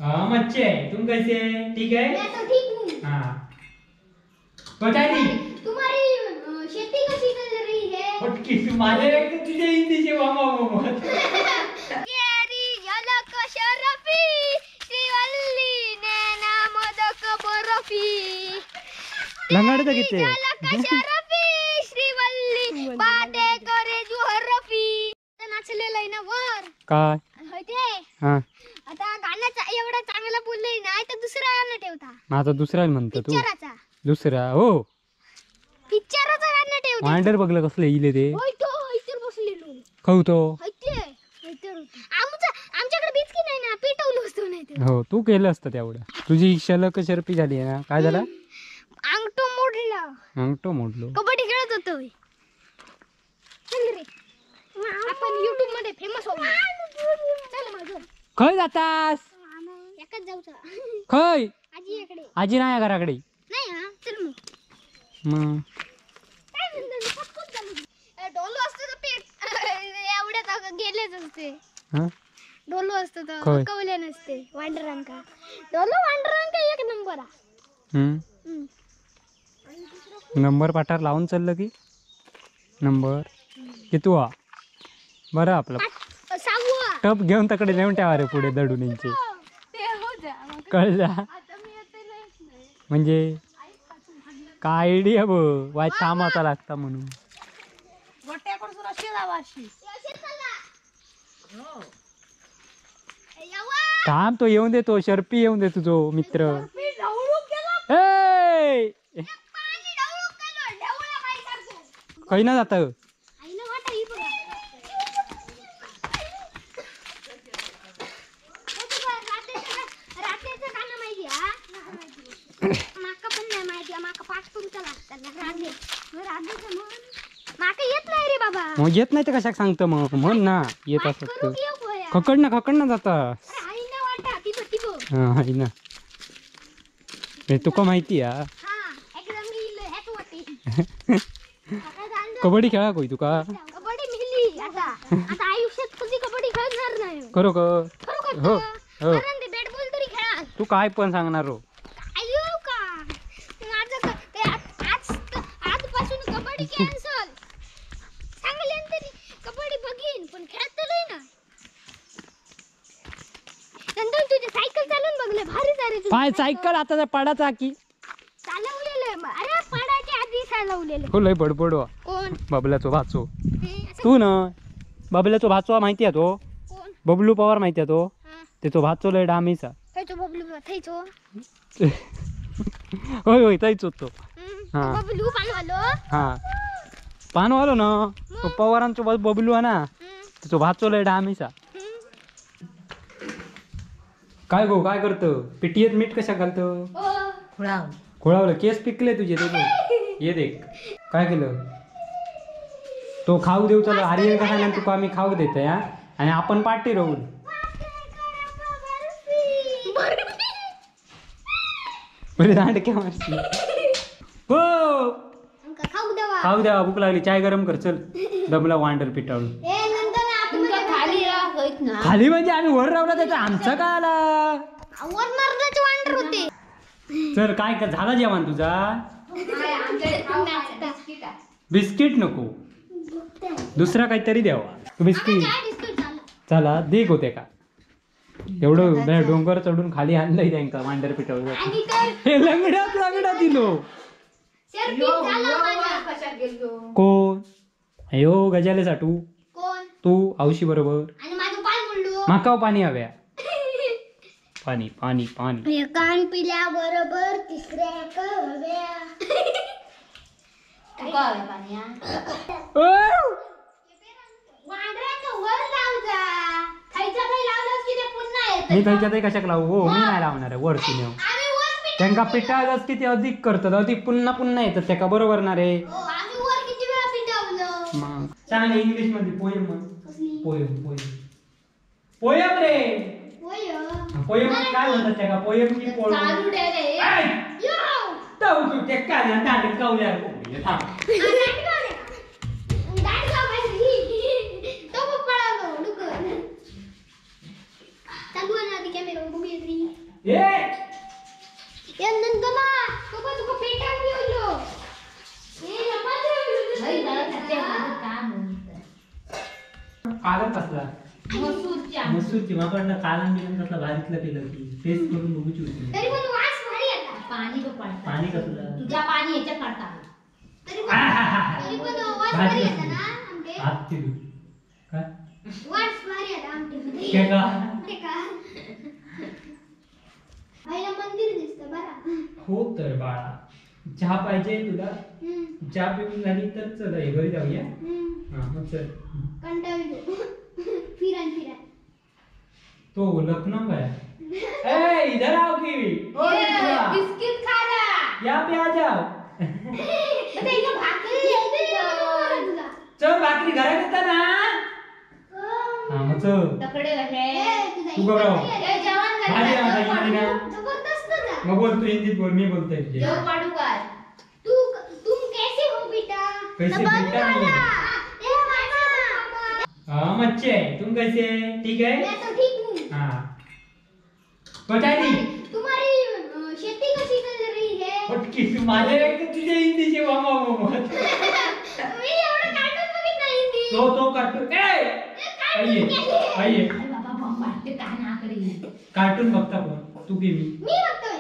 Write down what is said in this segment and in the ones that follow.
हाँ मच्छी है। तुम कैसे है? ठीक है? मैं तो ठीक हूँ। हाँ बता दी तुम्हारी खेती कैसी चल रही है? फटकी तुम्हारे तुझे हिंदी से मामा मामा केरी झलक शरफी श्रीवल्ली नैना मोदक बर्फी लंगडतं किती झलक शरफी श्रीवल्ली बाटे करे जुहरफी नाचलेलं आहे ना वर काय होय ते हा आता गाण्याचा एवढा चांगला बोलले नाही तर दुसरा गाणं ठेवता माझा दुसरा म्हणतो तू पिक्चराचा दुसरा हो पिक्चराचा गाणं ठेवता वांडर बघलं कसलं इले ते होय तो इतर बसलेलो खाऊतो होय ते आमच्याकडे बिस्किट नाही ना पिटवलं असतो नाही तर हो तू केलं असतं तेवढं तुझी शलक शर्पी झाली आहे ना काय झाला अंगठो मोडला अंगठो मोडलो कबड्डी खेळत होतो चल रे आपण YouTube मध्ये फेमस होऊ चल माझं खय जातास एकच जाऊचा खय आजीकडे आजी नाही घराकडे नाही हा चल मग काय म्हणतो पटकन चालू डोलो असतो तर पेट एवढ्यात गेलेच असते हा डोलो असतो तर खय? कवले नसते वांडरांका वांडरांका एक नंबर नंबर पाठार लावून चाललं की नंबर किती हा बरं आपलं सहावा टप घेऊन तकडे नेऊन ठेवा रे पुढे दडून यांचे कळला म्हणजे काय आयडिया बघ वाय कामाचा लागता म्हणून थांब तो येऊन देतो शर्पी येऊन दे तुझो मित्र काही ना जात मग येत नाही तर कशाक सांगतो मग म्हण ना येत असत खकड ना जाता हा आहे ना हे तुका माहिती हा कबड्डी खेळा कोई तुका खरो हो हो तू काय पण सांगणार हो पाय सायकल आता पडाचा की हो लय बडबडवा बबल्याचो भाचो तू ना बबल्याचो भाचो माहिती आहे तो बबलू पवार माहिती आहे तो त्याचो भाचो लय डामीचा होय होय ताईच होतो हा हा पानवालो ना तो पवारांचो बबलू आहे ना त्याचो भाचो लय डामीचा काय गो काय करतो पिटीएत मीठ कशा घालतो खोळावलं केस पिकले तुझे ते ये देख काय केलं तो खाऊ देऊ चला आर्यन कसा तुका आम्ही खाऊ देतोय हा आणि आपण पाठी राहून बरे दांडक्या मारशी हो खाऊ द्यावा भूक लागली चाय गरम कर चल दमला वांडर पिटाळून खाली म्हणजे आम्ही वर रावला त्याचा आमचा काय आला चल काय झाला जेवण तुझा बिस्किट नको दुसरा काहीतरी द्यावा बिस्किट चला देख होते का एवढं डोंगर चढून खाली आणलंय त्यांका वांडर पिटाळून हे लंगडा दिलो कोण अयो गजाले साठू तू औशी बरोबर माकाव पाणी हव्या पाणी पाणी पाणी कान पिल्या बरोबर तिसऱ्या हव्या मी त्याच्यात कशाक लावू हो मी नाही लावणार आहे वरती नेऊ त्यांना पिटाळलंच की ते अधिक करतात अधिक पुन्हा पुन्हा येतात त्या का बरोबर ना रे मग चांगले इंग्लिश मध्ये पोयम पोयम पोयम पोयम रे पोयम काय म्हणतात त्या का पोयम की पोयम ते काय ना दांडीत कावल्या चालू आहे ना ती कॅमेरा बघूया नंदना तुका पेटा घेऊलो कालच असला मसूरची माकडनं कालन बिलन कसला भारीतलं केलं की टेस्ट करून बघूची होती. तरी पण वास भारी आता. पाणी कसलं तुझा पाणी याच्या काढता तरी पण वास भारी आता ना आमटे. हात तिरू काय वास भारी आता आमटे. काय का ते का आईला मंदिर दिसतं बरा. हो तर बाळा चहा पाहिजे तुला. चहा पिऊन झाली तर चल हे घरी जाऊया. हा मग चल कंटाळलो फिरान तो लखनऊ है. ए इधर आओ की बिस्किट खा जा यहाँ पे आ जाओ. बता इथं भाकरी येते तुला. चल भाकरी घरात येता ना. हा मग चल तकडे कसे तू गौरव जेवण भाजी आणा, भाजी आणा. जबरदस्त ना. मग बोल तू हिंदीत बोल मी बोलतोय तुझे. जेव पाडू काय तुम कैसे हो बेटा? कैसे बेटा नहीं है? ए मामा. हम अच्छे हैं तुम कैसे हैं ठीक है. मैं तो ठीक हूँ. हाँ बताई दी तुम्हारी शेती कशी चल रही है? पटकी तू माझे एक तुझे हिंदीचे मामा मामा मी एवढं कार्टून बघित नाही हिंदी. तो कार्टून आइए बाबा वाटते काय ना आकडे कार्टून बघता पण तू की मी मी बघतोय.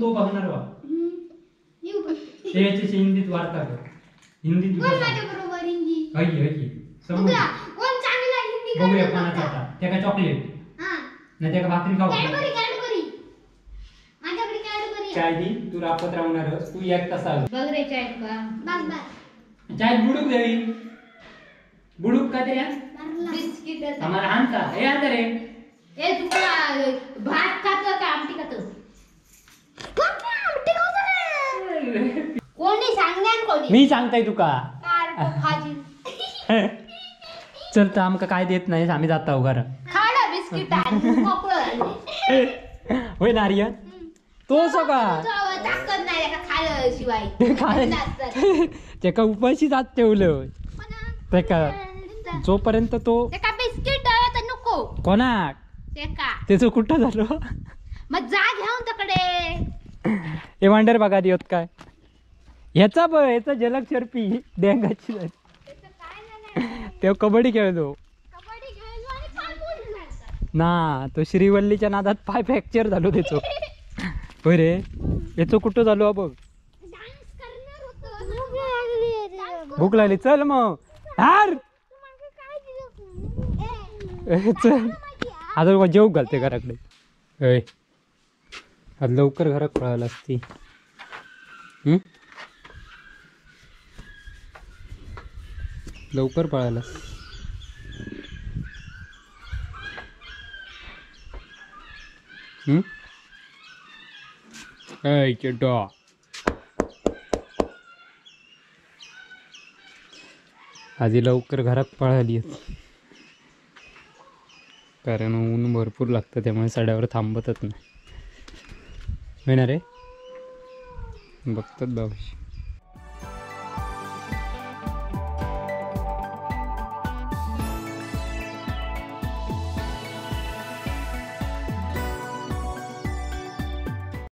तो बघणार बा. मी बघतोय. ते याच्याशी हिंदीत वार्ता कर. हिंदीत कोण माझ्या बरोबर हिंदी? हई समोर बघा, कोण चांगला हिंदी बघूया गाणं कोणाचा बघता? आता त्या का चॉकलेट हा. नाही त्या का भाकरी खाऊ कॅडबरी माझ्याकडे कॅडबरी आहे. चाय दी तू रापत राहणार तू एक तास आल बघ रे चाय का बस चाय बुडूक द्यावी बुडूक का ते मारला. बिस्किट आम्हाला आणता हे आणता रे. ए तुला भात खातो का आमटी खातो बापरे, आमटी खाऊ रे. कोणी सांगणार कोणी मी सांगताय तुका कार भाजी चल तर आमका काय देत नाही आम्ही जात आहो घर. खाडा बिस्किट आणि मोकळं होय नारियल तो सका ताकद नाही का खाल्लं शिवाय त्याका उपाशी जात ठेवलं त्याका जोपर्यंत तो का बिस्किट तर नको कोणाक ते का त्याचं कुठं झालं. मग जा घेऊन तकडे हे वांडर बघा देत काय ह्याचा बघ ह्याचा जलक शर्पी डेंगाची झाली. तेव्हा कबड्डी खेळतो कबड्डी खेळलो आणि पाय मोडला. ना तो श्रीवल्लीच्या नादात पाय फ्रॅक्चर झालो त्याचं. होय रे याचं कुठं झालो बघ. डान्स करणार होतो. भूक लागली. भूक लागली चल मग हार चल आता जेव घालते घराकडे. होय आज लवकर घरात पळायला असती. लवकर पळायला आधी लवकर घरात पळाली कारण ऊन भरपूर लागतं त्यामुळे सड्यावर थांबतच नाही. होय ना रे बघतात बाबाशी.